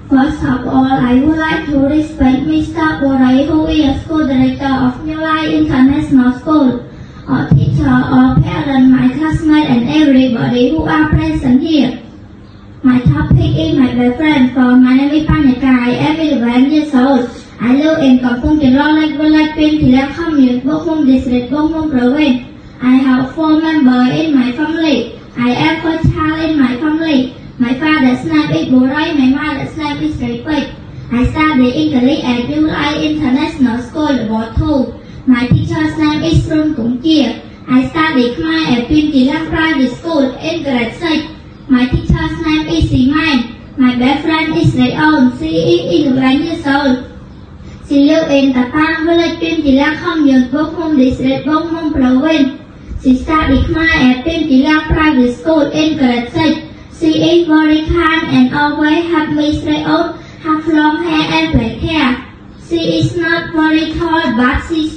First of all, I would like to respect Mr. Borai, who is school director of New Life International School, our teacher, our parents, my classmates, and everybody who are present here. My topic is my best friend from my name is Panyaka. I am 11 years old. I live in Kampong Chalo, Lake Pin, Commune, Bokhum District, Bokhum Province. I have 4 members in my family. I am first child in my family. My father's name is Borai, my mother's name is Repek. I study English at New Life International School, Level 2. My teacher's name is Rung Kung Kia. I study Khmer at Pintilang Private School in grade 6. My teacher's name is Siman. My best friend is Rayon. She is 11 years old. She lives in Tapang Village, Pintilang Commune, Bokhum District, Bokhum Province. She studied Khmer at Pintilang Private School in grade 6. She is very kind and always help me stay out, have long hair and black hair. She is not very tall, but she